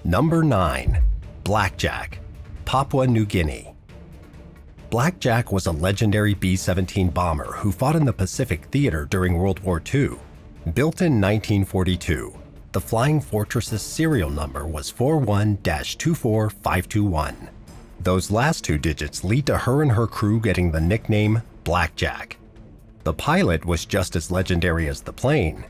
Number 9. Blackjack, Papua New Guinea. Blackjack was a legendary B-17 bomber who fought in the Pacific Theater during World War II. Built in 1942, the Flying Fortress's serial number was 41-24521. Those last two digits lead to her and her crew getting the nickname Blackjack. The pilot was just as legendary as the plane.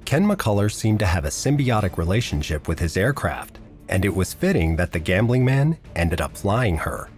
Ken McCullough seemed to have a symbiotic relationship with his aircraft, and it was fitting that the gambling man ended up flying her.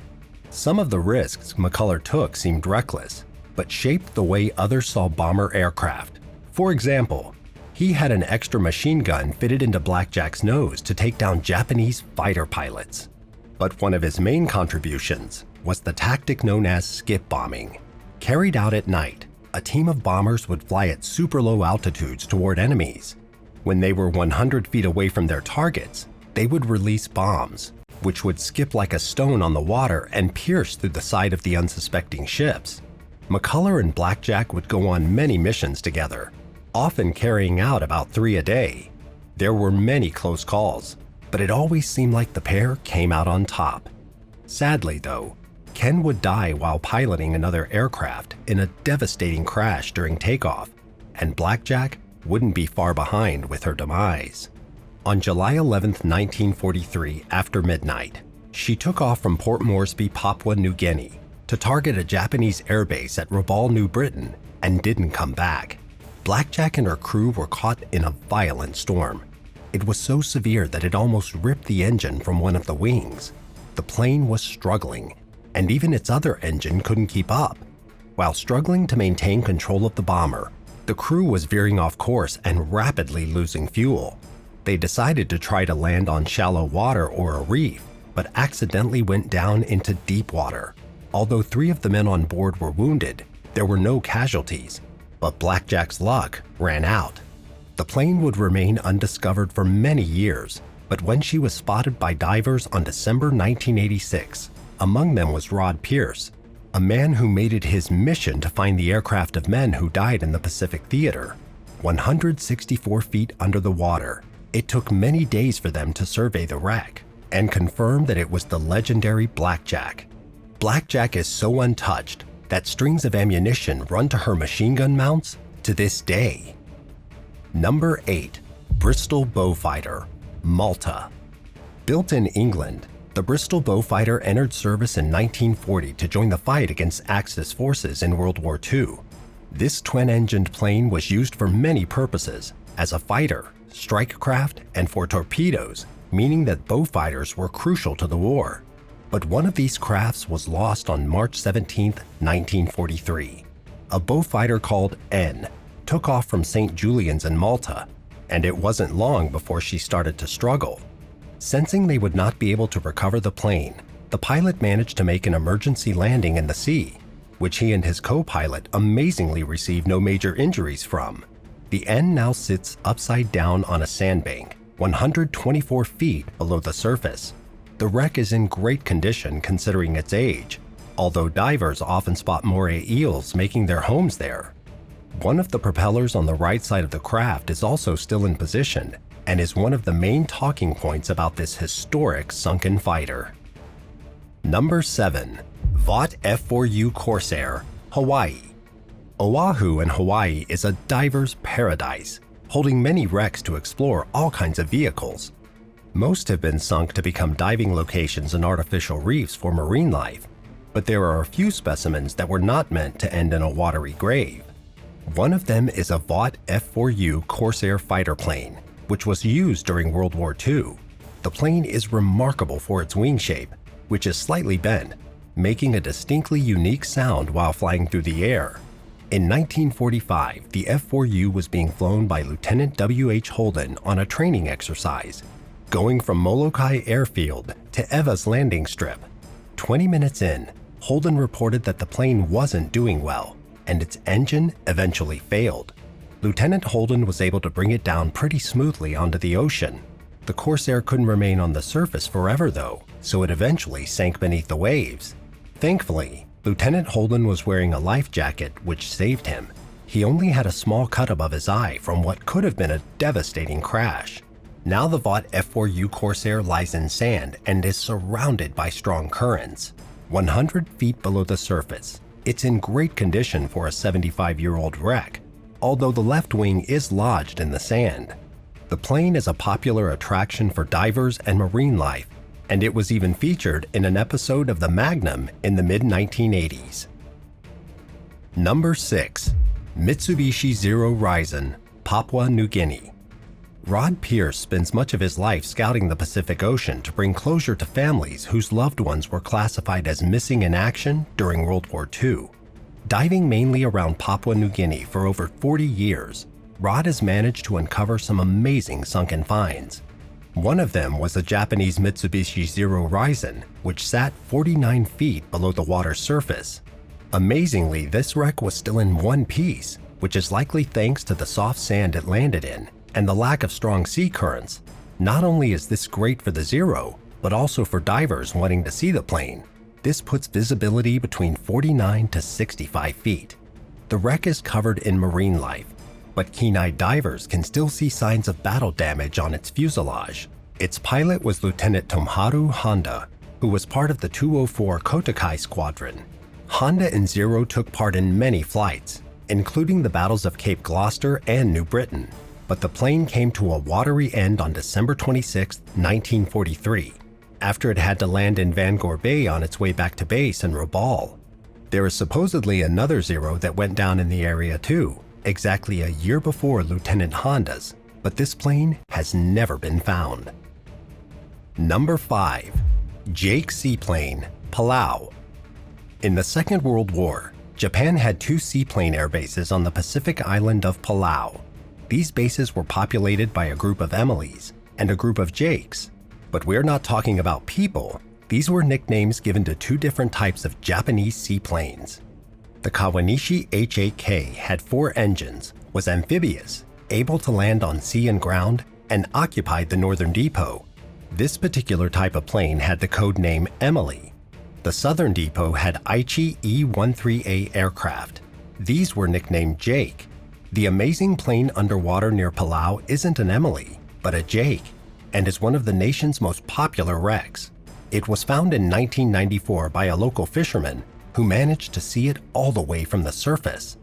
Some of the risks McCullough took seemed reckless, but shaped the way others saw bomber aircraft. For example, he had an extra machine gun fitted into Blackjack's nose to take down Japanese fighter pilots. But one of his main contributions was the tactic known as skip bombing. Carried out at night, a team of bombers would fly at super low altitudes toward enemies. When they were 100 feet away from their targets, they would release bombs, which would skip like a stone on the water and pierce through the side of the unsuspecting ships. McCullough and Blackjack would go on many missions together, often carrying out about 3 a day. There were many close calls, but it always seemed like the pair came out on top. Sadly, though, Ken would die while piloting another aircraft in a devastating crash during takeoff, and Blackjack wouldn't be far behind with her demise. On July 11, 1943, after midnight, she took off from Port Moresby, Papua New Guinea, to target a Japanese airbase at Rabaul, New Britain, and didn't come back. Blackjack and her crew were caught in a violent storm. It was so severe that it almost ripped the engine from one of the wings. The plane was struggling, and even its other engine couldn't keep up. While struggling to maintain control of the bomber, the crew was veering off course and rapidly losing fuel. They decided to try to land on shallow water or a reef, but accidentally went down into deep water. Although 3 of the men on board were wounded, there were no casualties, but Blackjack's luck ran out. The plane would remain undiscovered for many years, but when she was spotted by divers on December 1986, among them was Rod Pierce, a man who made it his mission to find the aircraft of men who died in the Pacific Theater. 164 feet under the water, it took many days for them to survey the wreck and confirm that it was the legendary Blackjack. Blackjack is so untouched that strings of ammunition run to her machine gun mounts to this day. Number 8. Bristol Beaufighter, Malta. Built in England, the Bristol Beaufighter entered service in 1940 to join the fight against Axis forces in World War II. This twin-engined plane was used for many purposes, as a fighter, strike craft, and for torpedoes, meaning that Beaufighters were crucial to the war. But one of these crafts was lost on March 17, 1943. A Beaufighter called N took off from St. Julian's in Malta, and it wasn't long before she started to struggle. Sensing they would not be able to recover the plane, the pilot managed to make an emergency landing in the sea, which he and his co-pilot amazingly received no major injuries from. The N now sits upside down on a sandbank, 124 feet below the surface. The wreck is in great condition considering its age, although divers often spot moray eels making their homes there. One of the propellers on the right side of the craft is also still in position and is one of the main talking points about this historic sunken fighter. Number 7. Vought F4U Corsair, Hawaii. Oahu in Hawaii is a diver's paradise, holding many wrecks to explore all kinds of vehicles. Most have been sunk to become diving locations and artificial reefs for marine life, but there are a few specimens that were not meant to end in a watery grave. One of them is a Vought F4U Corsair fighter plane, which was used during World War II. The plane is remarkable for its wing shape, which is slightly bent, making a distinctly unique sound while flying through the air. In 1945, the F4U was being flown by Lieutenant W.H. Holden on a training exercise, going from Molokai Airfield to Eva's landing strip. 20 minutes in, Holden reported that the plane wasn't doing well, and its engine eventually failed. Lieutenant Holden was able to bring it down pretty smoothly onto the ocean. The Corsair couldn't remain on the surface forever though, so it eventually sank beneath the waves. Thankfully, Lieutenant Holden was wearing a life jacket, which saved him. He only had a small cut above his eye from what could have been a devastating crash. Now the Vought F4U Corsair lies in sand and is surrounded by strong currents. 100 feet below the surface, it's in great condition for a 75-year-old wreck, although the left wing is lodged in the sand. The plane is a popular attraction for divers and marine life, and it was even featured in an episode of The Magnum in the mid-1980s. Number 6. Mitsubishi Zero Horizon, Papua New Guinea. Rod Pierce spends much of his life scouting the Pacific Ocean to bring closure to families whose loved ones were classified as missing in action during World War II. Diving mainly around Papua New Guinea for over 40 years, Rod has managed to uncover some amazing sunken finds. One of them was a Japanese Mitsubishi Zero Horizon, which sat 49 feet below the water's surface. Amazingly, this wreck was still in one piece, which is likely thanks to the soft sand it landed in and the lack of strong sea currents. Not only is this great for the Zero, but also for divers wanting to see the plane. This puts visibility between 49 to 65 feet. The wreck is covered in marine life, but keen-eyed divers can still see signs of battle damage on its fuselage. Its pilot was Lieutenant Tomoharu Honda, who was part of the 204 Kotokai Squadron. Honda and Zero took part in many flights, including the battles of Cape Gloucester and New Britain, but the plane came to a watery end on December 26, 1943, after it had to land in Bangor Bay on its way back to base in Rabaul. There is supposedly another Zero that went down in the area too, exactly a year before Lieutenant Honda's, but this plane has never been found. Number 5. Jake Seaplane, Palau. In the Second World War, Japan had 2 seaplane air bases on the Pacific island of Palau. These bases were populated by a group of Emilys and a group of Jakes, but we're not talking about people. These were nicknames given to 2 different types of Japanese seaplanes. The Kawanishi H-8K had 4 engines, was amphibious, able to land on sea and ground, and occupied the northern depot. This particular type of plane had the code name Emily. The southern depot had Aichi E-13A aircraft. These were nicknamed Jake. The amazing plane underwater near Palau isn't an Emily, but a Jake, and is one of the nation's most popular wrecks. It was found in 1994 by a local fisherman who managed to see it all the way from the surface.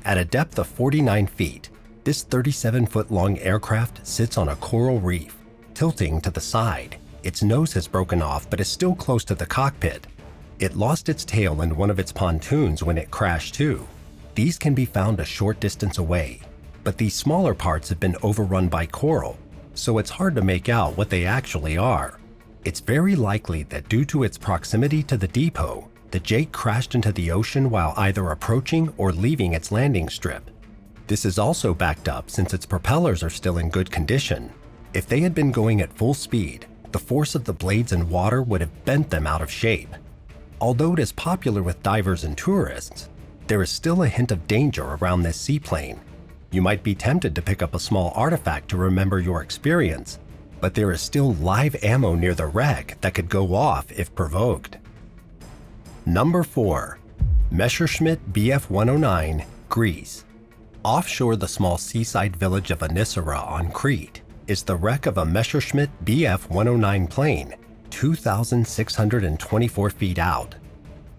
At a depth of 49 feet, this 37-foot-long aircraft sits on a coral reef, tilting to the side. Its nose has broken off but is still close to the cockpit. It lost its tail in one of its pontoons when it crashed too. These can be found a short distance away, but these smaller parts have been overrun by coral, so it's hard to make out what they actually are. It's very likely that due to its proximity to the depot, the Jake crashed into the ocean while either approaching or leaving its landing strip. This is also backed up since its propellers are still in good condition. If they had been going at full speed, the force of the blades and water would have bent them out of shape. Although it is popular with divers and tourists, there is still a hint of danger around this seaplane. You might be tempted to pick up a small artifact to remember your experience, but there is still live ammo near the wreck that could go off if provoked. Number 4. Messerschmitt Bf-109, Greece. Offshore the small seaside village of Anissara on Crete is the wreck of a Messerschmitt Bf-109 plane, 2,624 feet out.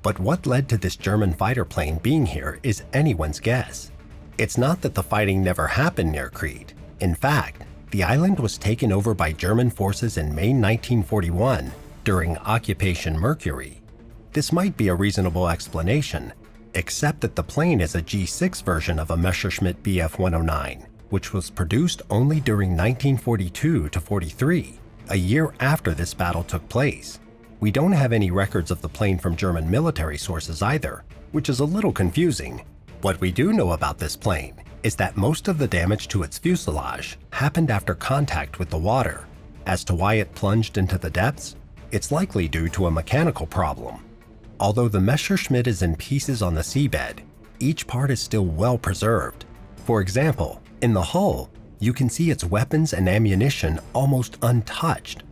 But what led to this German fighter plane being here is anyone's guess. It's not that the fighting never happened near Crete. In fact, the island was taken over by German forces in May 1941 during Occupation Mercury. This might be a reasonable explanation, except that the plane is a G6 version of a Messerschmitt Bf-109, which was produced only during 1942 to 43, a year after this battle took place. We don't have any records of the plane from German military sources either, which is a little confusing. What we do know about this plane is that most of the damage to its fuselage happened after contact with the water. As to why it plunged into the depths, it's likely due to a mechanical problem. Although the Messerschmitt is in pieces on the seabed, each part is still well preserved. For example, in the hull, you can see its weapons and ammunition almost untouched.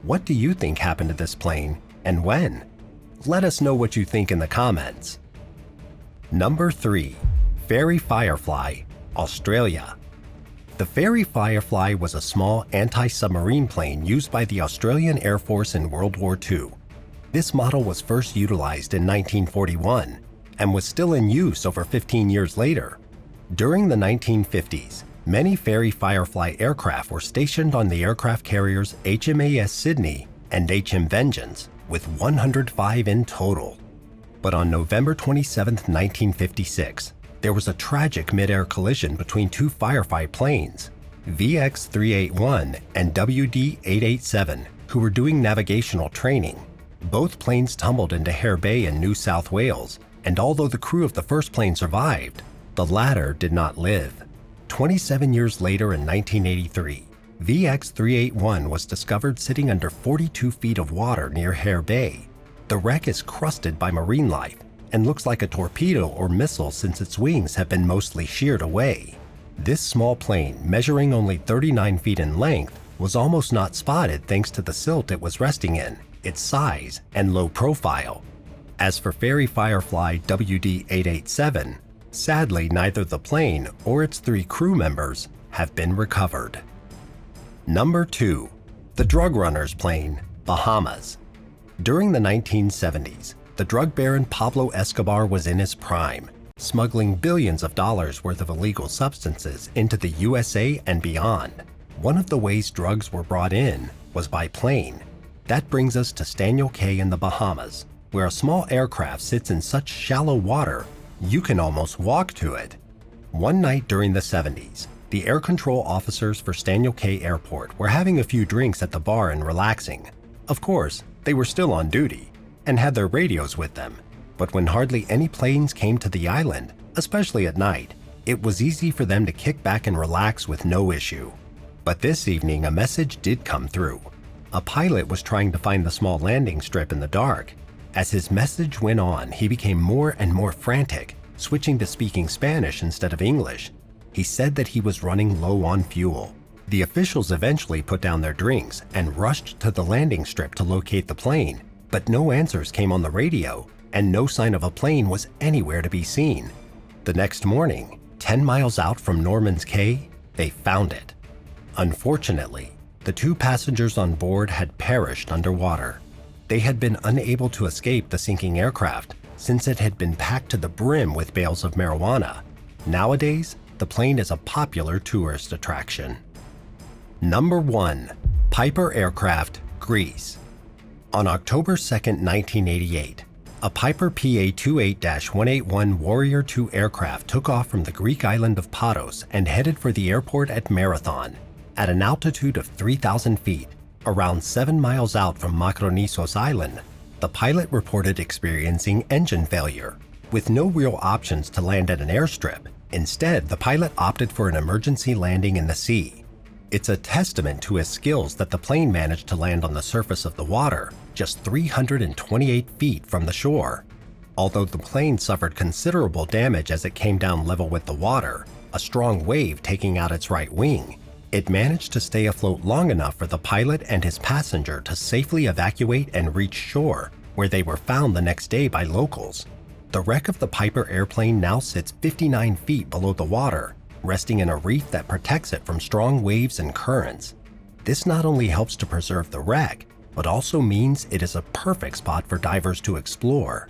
What do you think happened to this plane, and when? Let us know what you think in the comments. Number 3. Ferry Firefly, Australia. The Fairey Firefly was a small anti-submarine plane used by the Australian Air Force in World War II. This model was first utilized in 1941 and was still in use over 15 years later. During the 1950s, many Fairey Firefly aircraft were stationed on the aircraft carriers HMAS Sydney and HM Vengeance, with 105 in total. But on November 27, 1956, there was a tragic mid-air collision between two Firefly planes, VX-381 and WD-887, who were doing navigational training. Both planes tumbled into Hare Bay in New South Wales, and although the crew of the first plane survived, the latter did not live. 27 years later in 1983, VX-381 was discovered sitting under 42 feet of water near Hare Bay. The wreck is crusted by marine life and looks like a torpedo or missile since its wings have been mostly sheared away. This small plane, measuring only 39 feet in length, was almost not spotted thanks to the silt it was resting in, its size, and low profile. As for Fairey Firefly WD-887, sadly neither the plane or its 3 crew members have been recovered. Number 2. The Drug Runner's Plane, Bahamas. During the 1970s, the drug baron Pablo Escobar was in his prime, smuggling billions of dollars worth of illegal substances into the USA and beyond. One of the ways drugs were brought in was by plane. That brings us to Staniel Cay in the Bahamas, where a small aircraft sits in such shallow water you can almost walk to it. One night during the 70s, the air control officers for Staniel Cay Airport were having a few drinks at the bar and relaxing. Of course, they were still on duty and had their radios with them, but when hardly any planes came to the island, especially at night, it was easy for them to kick back and relax with no issue. But this evening a message did come through. A pilot was trying to find the small landing strip in the dark. As his message went on, he became more and more frantic, switching to speaking Spanish instead of English. He said that he was running low on fuel. The officials eventually put down their drinks and rushed to the landing strip to locate the plane, but no answers came on the radio, and no sign of a plane was anywhere to be seen. The next morning, 10 miles out from Norman's Cay, they found it. Unfortunately, the 2 passengers on board had perished underwater. They had been unable to escape the sinking aircraft since it had been packed to the brim with bales of marijuana. Nowadays, the plane is a popular tourist attraction. Number 1. Piper Aircraft, Greece. On October 2, 1988, a Piper PA-28-181 Warrior II aircraft took off from the Greek island of Paros and headed for the airport at Marathon. At an altitude of 3,000 feet, around 7 miles out from Makronissos Island, the pilot reported experiencing engine failure. With no real options to land at an airstrip, instead the pilot opted for an emergency landing in the sea. It's a testament to his skills that the plane managed to land on the surface of the water, just 328 feet from the shore. Although the plane suffered considerable damage as it came down level with the water, a strong wave taking out its right wing, it managed to stay afloat long enough for the pilot and his passenger to safely evacuate and reach shore, where they were found the next day by locals. The wreck of the Piper airplane now sits 59 feet below the water, resting in a reef that protects it from strong waves and currents. This not only helps to preserve the wreck, but also means it is a perfect spot for divers to explore.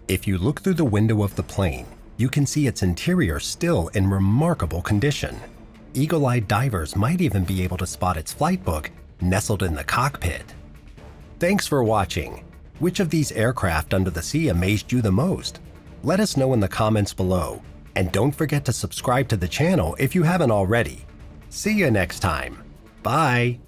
If you look through the window of the plane, you can see its interior still in remarkable condition. Eagle-eyed divers might even be able to spot its flight book nestled in the cockpit. Thanks for watching. Which of these aircraft under the sea amazed you the most? Let us know in the comments below. And don't forget to subscribe to the channel if you haven't already. See you next time. Bye.